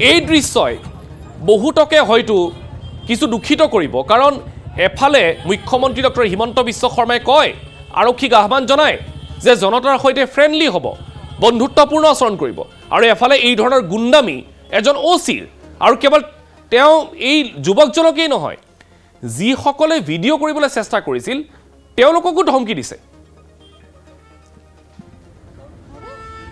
এই দৃশ্যই বহুতকে হয়তো কিছু দুখিত কৰিব কাৰণ এফালে মুখ্যমন্ত্ৰী ডক্টৰ হিমন্ত বিশ্ব শৰ্মাই কয় আৰক্ষীক আহ্বান জনায় যে জনতাৰ সৈতে ফ্ৰেণ্ডলি হ'ব বন্ধুত্বপূৰ্ণ আচৰণ কৰিব আৰু এফালে এই ধৰণৰ গুণ্ডামি এজন ওচিৰ আৰু কেৱল তেওঁ এই যুৱকজনকেই নহয় যিসকলে ভিডিঅ' কৰিবলৈ চেষ্টা কৰিছিল তেওঁলোককো ধমকি দিছে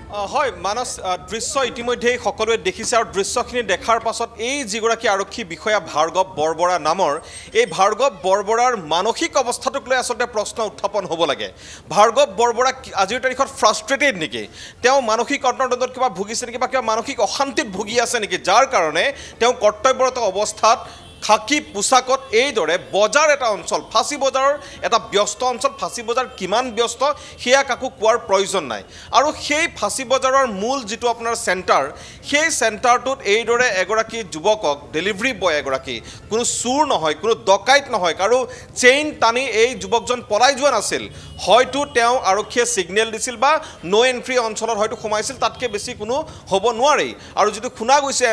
হয় মানস দৃশ্য ইতিমধ্যেই সকলোৱে দেখিছে আৰু দৃশ্যখিনি দেখাৰ পাছত এই যিগৰাকী আৰক্ষী বিষয়া ভাৰ্গৱ বৰবৰা নামৰ এই ভাৰ্গৱ বৰবৰাৰ মানসিক অৱস্থাটোক লৈ আচলতে প্ৰশ্ন উত্থাপন হ'ব লাগে ভাৰ্গৱ বৰবৰা আজিৰ তাৰিখত ফ্ৰাষ্ট্ৰেটেড নেকি তেওঁ মানসিক অন্তৰ্দণ্ডত কিবা ভুগিছে নেকি বা কিবা মানসিক অশান্তিত ভুগি আছে নেকি যাৰ কাৰণে তেওঁ কৰ্তব্যৰত অৱস্থাত খাকি পোছাকত এইদৰে বজাৰ এটা অঞ্চল ফাঁচী বজাৰৰ এটা ব্যস্ত অঞ্চল ফাঁচী বজাৰ কিমান ব্যস্ত সেয়া কাকো কোৱাৰ প্ৰয়োজন নাই আৰু সেই ফাঁচী বজাৰৰ মূল যিটো আপোনাৰ চেণ্টাৰ সেই চেণ্টাৰটোত এইদৰে এগৰাকী যুৱকক ডেলিভাৰী বয় এগৰাকী কোনো চুৰ নহয় কোনো ডকাইত নহয় কাৰো চেইন টানি এই যুৱকজন পলাই যোৱা নাছিল হয়তো তেওঁ আৰক্ষীয়ে ছিগনেল দিছিল বা নো এণ্ট্ৰি অঞ্চলত হয়তো সোমাইছিল তাতকৈ বেছি কোনো হ'ব নোৱাৰি আৰু যিটো শুনা গৈছে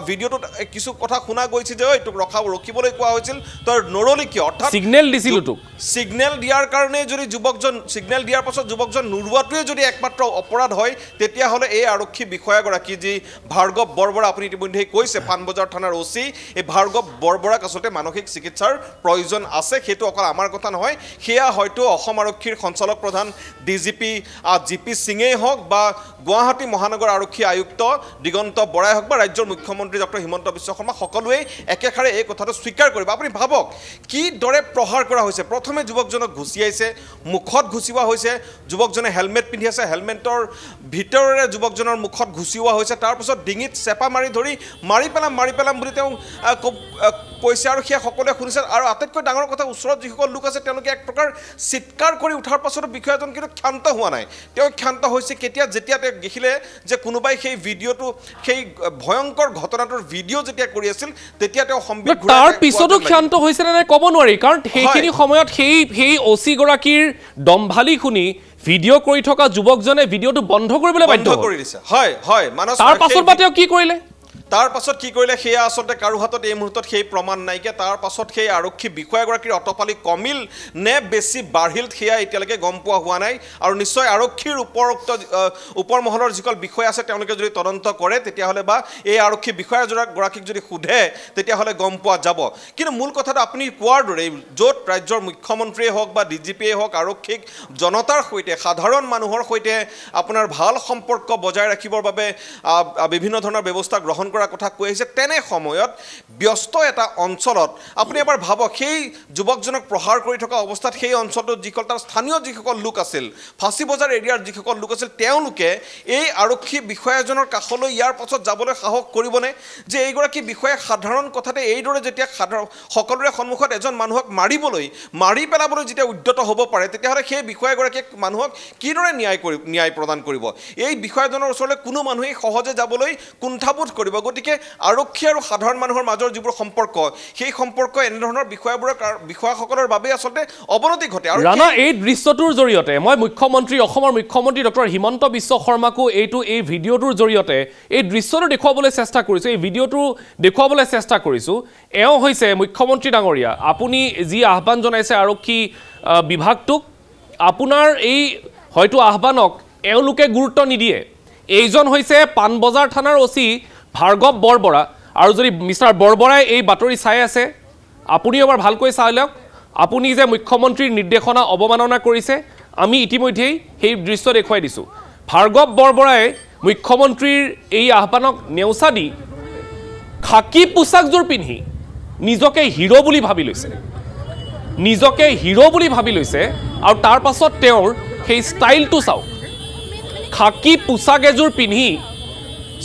ভিডিঅ'টোত কিছু কথা শুনা গৈছে যে এইটোক ৰখিবলৈ কোৱা হৈছিল তই নৰলি কিয় অৰ্থাৎ ছিগনেল দিছিল তোক ছিগনেল দিয়াৰ কাৰণে যদি যুৱকজন ছিগনেল দিয়াৰ পাছত যুৱকজন নোৰোৱাটোৱে যদি একমাত্ৰ অপৰাধ হয় তেতিয়াহ'লে এই আৰক্ষী বিষয়াগৰাকী যি ভাৰ্গৱ বৰবৰা আপুনি ইতিমধ্যেই কৈছে পাণবজাৰ থানাৰ অ'চি এই ভাৰ্গৱ বৰবৰাক আচলতে মানসিক চিকিৎসাৰ প্ৰয়োজন আছে সেইটো অকল আমাৰ কথা নহয় সেয়া হয়তো অসম আৰক্ষীৰ সঞ্চালক প্ৰধান ডিজিপি জিপি সিঙেই হওক বা গুৱাহাটী মহানগৰ আৰক্ষী আয়ুক্ত দিগন্ত বৰাই হওক বা ৰাজ্যৰ মুখ্যমন্ত্ৰী ডক্টৰ হিমন্ত বিশ্ব শৰ্মা সকলোৱে একেষাৰে এই কথাটো স্বীকাৰ কৰিব আপুনি ভাবক কি দৰে প্ৰহাৰ কৰা হৈছে প্ৰথমে যুৱকজনক ঘুচিয়াইছে মুখত ঘুচিওৱা হৈছে যুৱকজনে হেলমেট পিন্ধি আছে হেলমেটৰ ভিতৰৰে যুৱকজনৰ মুখত ঘুচিওৱা হৈছে তাৰপিছত ডিঙিত চেপা মাৰি ধৰি মাৰি পেলাম বুলি তেওঁ কৈছে আৰু সেয়া সকলোৱে শুনিছে আৰু আটাইতকৈ ডাঙৰ কথা ওচৰত যিসকল লোক আছে তেওঁলোকে এক প্ৰকাৰ চিৎকাৰ কৰি উঠাৰ পাছতো বিষয়াজন কিন্তু ক্ষান্ত হোৱা নাই তেওঁ ক্ষান্ত হৈছে কেতিয়া যেতিয়া তেওঁ দেখিলে যে কোনোবাই সেই ভিডিঅ'টো সেই ভয়ংকৰ ঘটনাটোৰ ভিডিঅ' যেতিয়া কৰি আছিল তেতিয়া তেওঁ তাৰ পিছতো ক্ষান্ত হৈছে নে ক'ব নোৱাৰি কাৰণ সেইখিনি সময়ত সেই অ'চি গৰাকীৰ দম্ভালি শুনি ভিডিঅ' কৰি থকা যুৱকজনে ভিডিঅ'টো বন্ধ কৰিবলৈ বাধ্য কৰি দিছে হয় তাৰ পাছত বা তেওঁ কি কৰিলে তাৰ পাছত কি কৰিলে সেয়া আচলতে কাৰো হাতত এই মুহূৰ্তত সেই প্ৰমাণ নাইকিয়া তাৰ পাছত সেই আৰক্ষী বিষয়াগৰাকীৰ অটপালি কমিল নে বেছি বাঢ়িল সেয়া এতিয়ালৈকে গম পোৱা হোৱা নাই আৰু নিশ্চয় আৰক্ষীৰ ওপৰ মহলৰ যিসকল বিষয়া আছে তেওঁলোকে যদি তদন্ত কৰে তেতিয়াহ'লে বা এই আৰক্ষী বিষয়াগৰাকীক যদি সোধে তেতিয়াহ'লে গম পোৱা যাব কিন্তু মূল কথাটো আপুনি কোৱাৰ দৰে য'ত ৰাজ্যৰ মুখ্যমন্ত্ৰীয়ে হওক বা ডিজিপিয়ে হওক আৰক্ষীক জনতাৰ সৈতে সাধাৰণ মানুহৰ সৈতে আপোনাৰ ভাল সম্পৰ্ক বজাই ৰাখিবৰ বাবে বিভিন্ন ধৰণৰ ব্যৱস্থা গ্ৰহণ কৰা কথা কৈ আহিছে তেনে সময়ত ব্যস্ত এটা অঞ্চলত আপুনি এবাৰ ভাবক সেই যুৱকজনক প্ৰহাৰ কৰি থকা অৱস্থাত সেই অঞ্চলটোত যিসকল তাৰ স্থানীয় যিসকল লোক আছিল ফাঁচী বজাৰ এৰিয়াৰ যিসকল লোক আছিল তেওঁলোকে এই আৰক্ষী বিষয়াজনৰ কাষলৈ ইয়াৰ পাছত যাবলৈ সাহস কৰিবনে যে এইগৰাকী বিষয়াই সাধাৰণ কথাতে এইদৰে যেতিয়া সকলোৰে সন্মুখত এজন মানুহক মাৰি পেলাবলৈ যেতিয়া উদ্যত হ'ব পাৰে তেতিয়াহ'লে সেই বিষয়াগৰাকীয়ে মানুহক কিদৰে ন্যায় প্ৰদান কৰিব এই বিষয়াজনৰ ওচৰলৈ কোনো মানুহেই সহজে যাবলৈ কুণ্ঠাবোধ কৰিব গতিকে আৰক্ষী আৰু সাধাৰণ মানুহৰ মাজৰ যিবোৰ সম্পৰ্ক সেই সম্পৰ্ক এনেধৰণৰ বিষয়াসকলৰ বাবে আচলতে অৱনতি ঘটে আৰু ৰাণা এই দৃশ্যটোৰ জৰিয়তে মই অসমৰ মুখ্যমন্ত্ৰী ডক্টৰ হিমন্ত বিশ্ব শৰ্মাকো এই ভিডিঅ'টোৰ জৰিয়তে এই দৃশ্যটো দেখুৱাবলৈ চেষ্টা কৰিছোঁ এই ভিডিঅ'টো দেখুৱাবলৈ চেষ্টা কৰিছোঁ এওঁ হৈছে মুখ্যমন্ত্ৰী ডাঙৰীয়া আপুনি যি আহ্বান জনাইছে আৰক্ষী বিভাগটোক আপোনাৰ এই হয়তো আহ্বানক এওঁলোকে গুৰুত্ব নিদিয়ে এইজন হৈছে পাণবজাৰ থানাৰ অ'চি ভাৰ্গৱ বৰবৰা আৰু যদি মিষ্টাৰ বৰবৰাই এই বাতৰি চাই আছে আপুনি এবাৰ ভালকৈ চাই লওক আপুনি যে মুখ্যমন্ত্ৰীৰ নিৰ্দেশনা অৱমাননা কৰিছে আমি ইতিমধ্যেই সেই দৃশ্য দেখুৱাই দিছোঁ ভাৰ্গৱ বৰবৰাই মুখ্যমন্ত্ৰীৰ এই আহ্বানক নেওচা দি খাকী পোছাকযোৰ পিন্ধি নিজকে হিৰো বুলি ভাবি লৈছে আৰু তাৰ পাছত তেওঁৰ সেই ষ্টাইলটো চাওক খাকী পোছাক এযোৰ পিন্ধি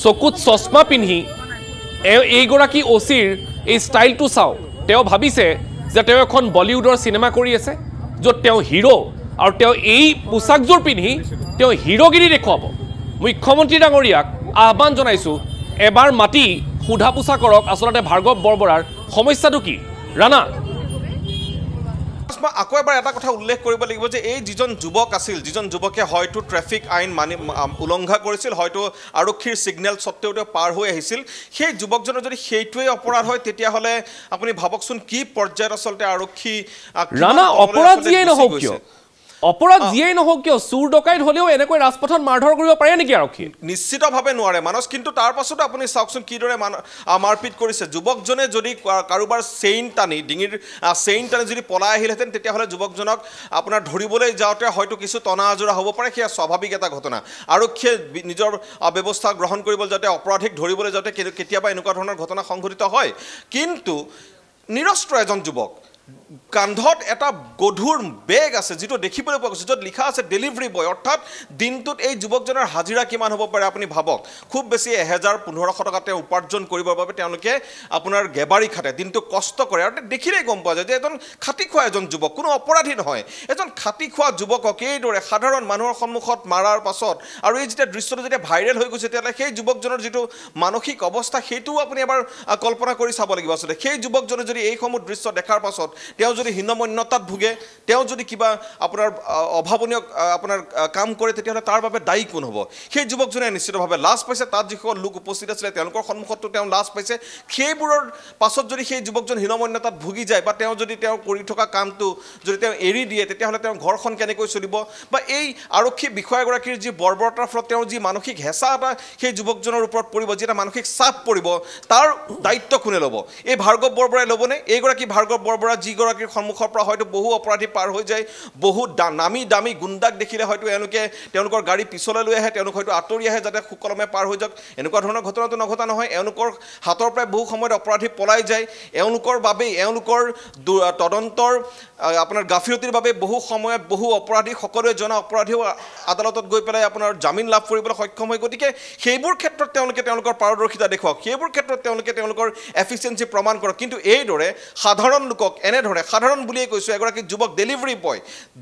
চকুত চশমা পিন্ধি এইগৰাকী অ'চিৰ এই ষ্টাইলটো চাওক তেওঁ ভাবিছে যে তেওঁ এখন বলিউডৰ চিনেমা কৰি আছে য'ত তেওঁ হিৰো আৰু তেওঁ এই পোছাকযোৰ পিন্ধি তেওঁ হিৰোগিৰি দেখুৱাব মুখ্যমন্ত্ৰী ডাঙৰীয়াক আহ্বান জনাইছোঁ এবাৰ মাতি সোধা পোছা কৰক আচলতে ভাৰ্গৱ বৰবৰাৰ সমস্যাটো কি ৰাণা মই আকৌ এবাৰ এটা কথা উল্লেখ কৰিব লাগিব যে এই যিজন যুৱক আছিল, যিজন যুৱকে হয়তো ট্ৰেফিক আইন উলংঘা কৰিছিল, হয়তো আৰক্ষীৰ ছিগনেল স্বত্তেও তেওঁ পাৰ হৈ আহিছিল, সেই যুৱকজনৰ যদি সেইটোৱে অপৰাধ হয় তেতিয়াহ'লে আপুনি ভাবকচোন কি পৰ্যায়ত আচলতে আৰক্ষী অপৰাধ যিয়েই নহওক কিয়, অপৰাধ যিয়েই নহওক কিয়, চুৰ ডকাইত হ'লেও এনেকৈ ৰাজপথত মাৰধৰ কৰিব পাৰে নেকি আৰক্ষী? নিশ্চিতভাৱে নোৱাৰে মানস। কিন্তু তাৰ পাছতো আপুনি চাওকচোন কিদৰে মাৰপিট কৰিছে। যুৱকজনে যদি কাৰোবাৰ চেইন টানি, ডিঙিৰ চেইন টানি যদি পলাই আহিলহেঁতেন তেতিয়াহ'লে যুৱকজনক আপোনাৰ ধৰিবলৈ যাওঁতে হয়তো কিছু টনা আজোৰা হ'ব পাৰে, সেয়া স্বাভাৱিক এটা ঘটনা। আৰক্ষীয়ে নিজৰ ব্যৱস্থা গ্ৰহণ কৰিবলৈ যাওঁতে, অপৰাধীক ধৰিবলৈ যাওঁতে কেতিয়াবা এনেকুৱা ধৰণৰ ঘটনা সংঘটিত হয়। কিন্তু নিৰস্ত্ৰ এজন যুৱক, কান্ধত এটা গধুৰ বেগ আছে যিটো দেখিবলৈ পোৱা গৈছে, য'ত লিখা আছে ডেলিভাৰী বয়। অৰ্থাৎ দিনটোত এই যুৱকজনৰ হাজিৰা কিমান হ'ব পাৰে আপুনি ভাবক। খুব বেছি 1000-1500 টকা তেওঁ উপাৰ্জন কৰিবৰ বাবে তেওঁলোকে আপোনাৰ গেবাৰী খাটে, দিনটো কষ্ট কৰে। আৰু দেখিলেই গম পোৱা যায় যে এজন খাটি খোৱা এজন যুৱক, কোনো অপৰাধী নহয়। এজন খাটি খোৱা যুৱকক এইদৰে সাধাৰণ মানুহৰ সন্মুখত মাৰাৰ পাছত, আৰু এই যেতিয়া দৃশ্যটো যেতিয়া ভাইৰেল হৈ গৈছে তেতিয়াহ'লে সেই যুৱকজনৰ যিটো মানসিক অৱস্থা সেইটোও আপুনি এবাৰ কল্পনা কৰি চাব লাগিব। আচলতে সেই যুৱকজনে যদি এইসমূহ দৃশ্য দেখাৰ পাছত তেওঁ যদি হীনমন্যতাত ভোগে, তেওঁ যদি কিবা আপোনাৰ অভাৱনীয় আপোনাৰ কাম কৰে, তেতিয়াহ'লে তাৰ বাবে দায়ী কোন হ'ব? সেই যুৱকজনে নিশ্চিতভাৱে লাজ পাইছে। তাত যিসকল লোক উপস্থিত আছিলে তেওঁলোকৰ সন্মুখতো তেওঁ লাজ পাইছে। সেইবোৰৰ পাছত যদি সেই যুৱকজন হীনমন্যতাত ভুগি যায়, বা তেওঁ যদি তেওঁ কৰি থকা কামটো যদি তেওঁ এৰি দিয়ে, তেতিয়াহ'লে তেওঁৰ ঘৰখন কেনেকৈ চলিব? বা এই আৰক্ষী বিষয়াগৰাকীৰ যি বৰ্বৰতাৰ ফলত তেওঁৰ যি মানসিক হেঁচা এটা সেই যুৱকজনৰ ওপৰত পৰিব, যি এটা মানসিক চাপ পৰিব, তাৰ দায়িত্ব কোনে ল'ব? এই ভাৰ্গৱ বৰবৰাই ল'বনে? এইগৰাকী ভাৰ্গৱ বৰবৰা যিগৰাকীৰ সন্মুখৰ পৰা হয়তো বহু অপৰাধী পাৰ হৈ যায়, বহু নামী দামী গুণ্ডাক দেখিলে হয়তো তেওঁলোকৰ গাড়ী পিছলৈ লৈ আহে, তেওঁলোক হয়তো আঁতৰি আহে যাতে সুকলমে পাৰ হৈ যাওক। এনেকুৱা ধৰণৰ ঘটনাটো নঘটা নহয়। এওঁলোকৰ হাতৰ পৰাই বহু সময়ত অপৰাধী পলাই যায়। এওঁলোকৰ বাবেই, এওঁলোকৰ তদন্তৰ আপোনাৰ গাফিলতিৰ বাবে বহু সময়ত বহু অপৰাধী, সকলোৱে জনা অপৰাধীও আদালতত গৈ পেলাই আপোনাৰ জামিন লাভ কৰিবলৈ সক্ষম হয়। গতিকে সেইবোৰ ক্ষেত্ৰত তেওঁলোকে তেওঁলোকৰ পাৰদৰ্শিতা দেখুৱাওক, সেইবোৰ ক্ষেত্ৰত তেওঁলোকে তেওঁলোকৰ এফিচিয়েঞ্চি প্ৰমাণ কৰক। কিন্তু এইদৰে সাধাৰণ লোকক এনেধৰণে, সাধাৰণ বুলিয়ে কৈছোঁ, এগৰাকী যুৱক ডেলিভাৰী বয়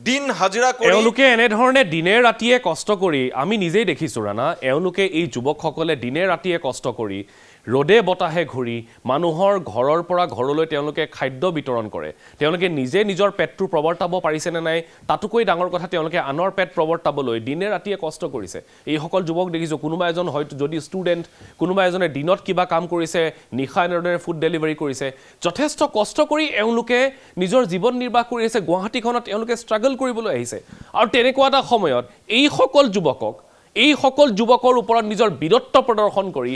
দিন হাজিৰা কৰি, এওঁলোকে এনেধৰণে দিনে ৰাতিয়ে কষ্ট কৰি, আমি নিজেই দেখিছোঁ ৰাণা, এওঁলোকে এই যুৱকসকলে দিনে ৰাতিয়ে কষ্ট কৰি ৰ'দে বতাহে ঘূৰি মানুহৰ ঘৰৰ পৰা ঘৰলৈ তেওঁলোকে খাদ্য বিতৰণ কৰে। তেওঁলোকে নিজে নিজৰ পেটটো প্ৰৱৰ্তাব পাৰিছেনে নাই তাতোকৈ ডাঙৰ কথা, তেওঁলোকে আনৰ পেট প্ৰৱৰ্তাবলৈ দিনে ৰাতিয়ে কষ্ট কৰিছে। এইসকল যুৱক দেখিছোঁ, কোনোবা এজন হয়তো যদি ষ্টুডেণ্ট, কোনোবা এজনে দিনত কিবা কাম কৰিছে, নিশা এনেদৰে ফুড ডেলিভাৰী কৰিছে। যথেষ্ট কষ্ট কৰি এওঁলোকে নিজৰ জীৱন নিৰ্বাহ কৰি আছে। গুৱাহাটীখনত এওঁলোকে ষ্ট্ৰাগল কৰিবলৈ আহিছে। আৰু তেনেকুৱা এটা সময়ত এইসকল যুৱকৰ ওপৰত নিজৰ বীৰত্ব প্ৰদৰ্শন কৰি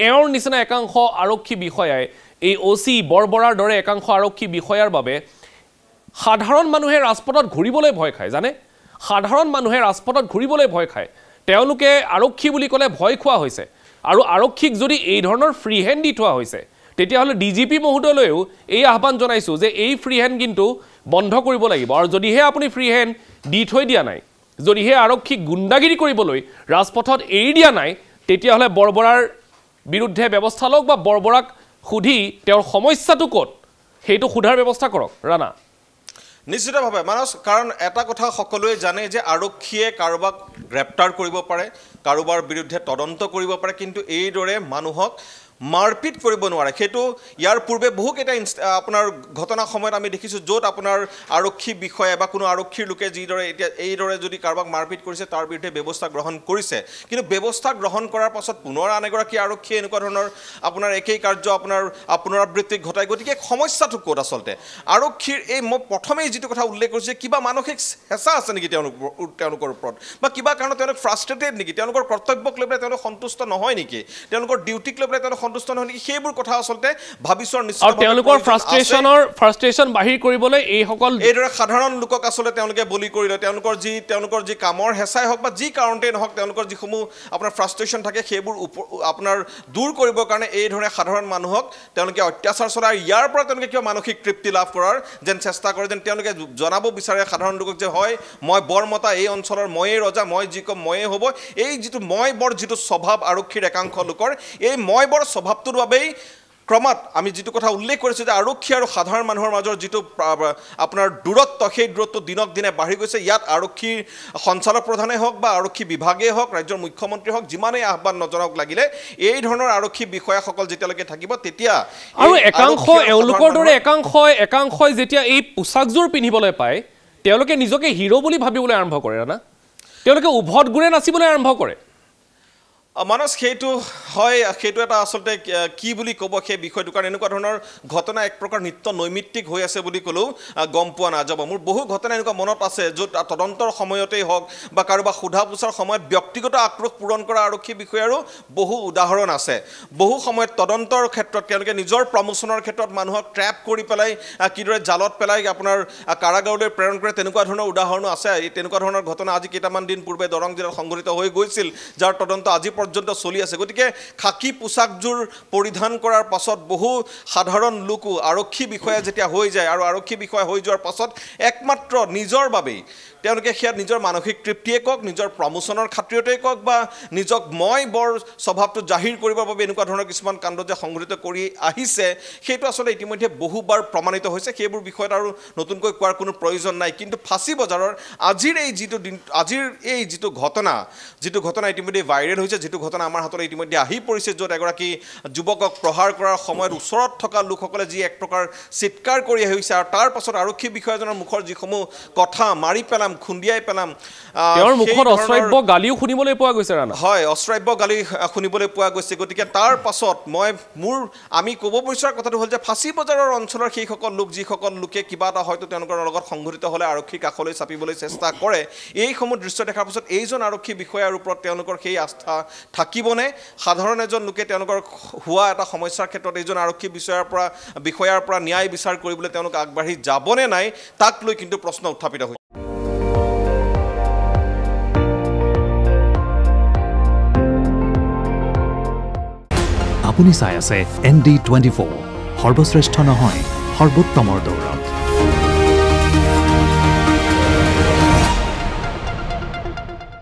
এওঁৰ নিচিনা একাংশ আৰক্ষী বিষয়াই, এই OC বৰবৰাৰ দৰে একাংশ আৰক্ষী বিষয়াৰ বাবে সাধাৰণ মানুহে ৰাজপথত ঘূৰিবলৈ ভয় খায়। জানে, সাধাৰণ মানুহে ৰাজপথত ঘূৰিবলৈ ভয় খায়। তেওঁলোকে আৰক্ষী বুলি ক'লে ভয় খোৱা হৈছে। আৰু আৰক্ষীক যদি এই ধৰণৰ ফ্ৰী হেণ্ড দি থোৱা হৈছে, তেতিয়াহ'লে DGP মহোদয়লৈও এই আহ্বান জনাইছোঁ যে এই ফ্ৰী হেণ্ড কিন্তু বন্ধ কৰিব লাগিব। আৰু যদিহে আপুনি ফ্ৰী হেণ্ড দি থৈ দিয়া নাই, যদিহে আৰক্ষীক গুণ্ডাগিৰি কৰিবলৈ ৰাজপথত এৰি দিয়া নাই, তেতিয়াহ'লে বৰবৰাৰ বিৰুদ্ধে ব্যৱস্থা লওক, বা বৰবৰাক সুধি তেওঁৰ সমস্যাটো ক'ত সেইটো সোধাৰ ব্যৱস্থা কৰক। ৰাণা, নিশ্চিতভাৱে মানস, কাৰণ এটা কথা সকলোৱে জানে যে আৰক্ষীয়ে কাৰোবাক গ্ৰেপ্তাৰ কৰিব পাৰে, কাৰোবাৰ বিৰুদ্ধে তদন্ত কৰিব পাৰে, কিন্তু এইদৰে মানুহক মাৰপিট কৰিব নোৱাৰে। সেইটো ইয়াৰ পূৰ্বে বহুকেইটা আপোনাৰ ঘটনা সময়ত আমি দেখিছোঁ, য'ত আপোনাৰ আৰক্ষী বিষয়া বা কোনো আৰক্ষীৰ লোকে যিদৰে এতিয়া এইদৰে যদি কাৰোবাক মাৰপিট কৰিছে তাৰ বিৰুদ্ধে ব্যৱস্থা গ্ৰহণ কৰিছে, কিন্তু ব্যৱস্থা গ্ৰহণ কৰাৰ পাছত পুনৰ আন এগৰাকী আৰক্ষীয়ে এনেকুৱা ধৰণৰ আপোনাৰ একেই কাৰ্য আপোনাৰ পুনৰাবৃত্তি ঘটায়। গতিকে সমস্যাটো ক'ত আচলতে? আৰক্ষীৰ এই মই প্ৰথমেই যিটো কথা উল্লেখ কৰিছোঁ, কিবা মানসিক হেঁচা আছে নেকি তেওঁলোকৰ ওপৰত, বা কিবা কাৰণত তেওঁলোক ফ্ৰাষ্ট্ৰেটেড নেকি, তেওঁলোকৰ কৰ্তব্যক লৈ পেলাই তেওঁলোক সন্তুষ্ট নহয় নেকি, তেওঁলোকৰ ডিউটিক লৈ পেলাই তেওঁলোক সন্তুষ্ট নহয় নেকি, সেইবোৰ কথা আচলতে ভাবিছোৱাৰ নিশ্চিত। আৰু তেওঁলোকৰ ফ্ৰাষ্ট্ৰেশ্যন বাহিৰ কৰিবলৈ এইদৰে সাধাৰণ লোকক আচলতে তেওঁলোকে বলি কৰিলে। তেওঁলোকৰ যি কামৰ হেঁচাই হওক বা যি কাৰণতেই নহওক, তেওঁলোকৰ যিসমূহ আপোনাৰ ফ্ৰাষ্ট্ৰেশ্যন থাকে সেইবোৰ আপোনাৰ দূৰ কৰিবৰ কাৰণে এইধৰণে সাধাৰণ মানুহক তেওঁলোকে অত্যাচাৰ চলায়। ইয়াৰ পৰা তেওঁলোকে কিবা মানসিক তৃপ্তি লাভ কৰাৰ যেন চেষ্টা কৰে, যেন তেওঁলোকে জনাব বিচাৰে সাধাৰণ লোকক যে হয়, মই বৰমতা, এই অঞ্চলৰ ময়েই ৰজা, মই যি ক'ম ময়েই হ'ব। এই যিটো মই বৰ যিটো স্বভাৱ আৰক্ষীৰ একাংশ লোকৰ, এই মই বৰ স্বভাৱটোৰ বাবেই ক্ৰমাৎ আমি যিটো কথা উল্লেখ কৰিছোঁ যে আৰক্ষী আৰু সাধাৰণ মানুহৰ মাজৰ যিটো আপোনাৰ দূৰত্ব সেই দূৰত্ব দিনক দিনে বাঢ়ি গৈছে ইয়াত আৰক্ষীৰ সঞ্চালক প্ৰধানেই হওক বা আৰক্ষী বিভাগেই হওক ৰাজ্যৰ মুখ্যমন্ত্ৰী হওক যিমানেই আহ্বান নজনাওক লাগিলে এই ধৰণৰ আৰক্ষী বিষয়াসকল যেতিয়ালৈকে থাকিব তেতিয়া আৰু একাংশ এওঁলোকৰ দৰে একাংশই যেতিয়া এই পোছাকযোৰ পিন্ধিবলৈ পায় তেওঁলোকে নিজকে হিৰো বুলি ভাবিবলৈ আৰম্ভ কৰে না তেওঁলোকে উভত গুৰে নাচিবলৈ আৰম্ভ কৰে মানস সেইটো হয় সেইটো এটা আসলতে কি বুলি ক'ব সেই বিষয়টো কাৰণ এনেকুৱা ধৰণৰ ঘটনা এক প্ৰকাৰ নিত্য নৈমিত্তিক হৈ আছে বুলি ক'লেও গম পোৱা নাযাব মোৰ বহু ঘটনা এনেকুৱা মনত আছে য'ত তদন্তৰ সময়তেই হওক বা কাৰোবাক সোধা পোছাৰ সময়ত ব্যক্তিগত আক্ৰোশ পূৰণ কৰা আৰক্ষী বিষয়াৰো বহু উদাহৰণ আছে বহু সময়ত তদন্তৰ ক্ষেত্ৰত তেওঁলোকে নিজৰ প্ৰমোচনৰ ক্ষেত্ৰত মানুহক ট্ৰেপ কৰি পেলাই কিদৰে জালত পেলাই আপোনাৰ কাৰাগাৰলৈ প্ৰেৰণ কৰে তেনেকুৱা ধৰণৰ উদাহৰণো আছে এই তেনেকুৱা ধৰণৰ ঘটনা আজি কেইটামান দিন পূৰ্বে দৰং জিলাত সংঘটিত হৈ গৈছিল যাৰ তদন্ত আজি পৰ্যন্ত চলি আছে গতিকে খাকি পোছাকযোৰ পৰিধান কৰাৰ পাছত বহু সাধাৰণ লোকো আৰক্ষী বিষয়া যেতিয়া হৈ যায় আৰু আৰক্ষী বিষয়া হৈ যোৱাৰ পাছত একমাত্ৰ নিজৰ বাবেই তেওঁলোকে সেয়া নিজৰ মানসিক তৃপ্তিয়ে কওক নিজৰ প্ৰমোচনৰ খাতিৰতেই কওক বা নিজক মই বৰ স্বভাৱটো জাহিৰ কৰিবৰ বাবে এনেকুৱা ধৰণৰ কিছুমান কাণ্ড যে সংঘটিত কৰি আহিছে সেইটো আচলতে ইতিমধ্যে বহুবাৰ প্ৰমাণিত হৈছে সেইবোৰ বিষয়ত আৰু নতুনকৈ কোৱাৰ কোনো প্ৰয়োজন নাই কিন্তু ফাঁচী বজাৰৰ আজিৰ এই যিটো ঘটনা ইতিমধ্যে ভাইৰেল হৈছে যিটো ঘটনা আমাৰ হাতলৈ ইতিমধ্যে আহি পৰিছে য'ত এগৰাকী যুৱকক প্ৰহাৰ কৰাৰ সময়ত ওচৰত থকা লোকসকলে যি এক প্ৰকাৰ চিৎকাৰ কৰি আহিছে আৰু তাৰ পাছত আৰক্ষী বিষয়াজনৰ মুখৰ যিসমূহ কথা মাৰি পেলাম খুন্দিয়াই পেলাম তেওঁৰ মুখত অশ্ৰাব্য গালিও শুনিবলৈ পোৱা গৈছে ৰাণা হয় অশ্ৰাব্য গালি শুনিবলৈ পোৱা গৈছে গতিকে তাৰ পাছত আমি ক'ব বিচৰা কথাটো হ'ল যে ফাঁচী বজাৰৰ অঞ্চলৰ সেইসকল লোক যিসকল লোকে কিবা এটা হয়তো তেওঁলোকৰ লগত সংঘটিত হ'লে আৰক্ষীৰ কাষলৈ চাপিবলৈ চেষ্টা কৰে এইসমূহ দৃশ্য দেখাৰ পাছত এইজন আৰক্ষী বিষয়াৰ ওপৰত তেওঁলোকৰ সেই আস্থা থাকিবনে সাধাৰণ এজন লোকে তেওঁলোকৰ হোৱা এটা সমস্যাৰ ক্ষেত্ৰত এইজন আৰক্ষী বিষয়াৰ পৰা ন্যায় বিচাৰ কৰিবলৈ তেওঁলোক আগবাঢ়ি যাবনে নাই তাক লৈ কিন্তু প্ৰশ্ন উত্থাপিত হৈছে আপুনি চাই আছে ND24 সৰ্বশ্ৰেষ্ঠ নহয় সৰ্বোত্তমৰ দৌৰা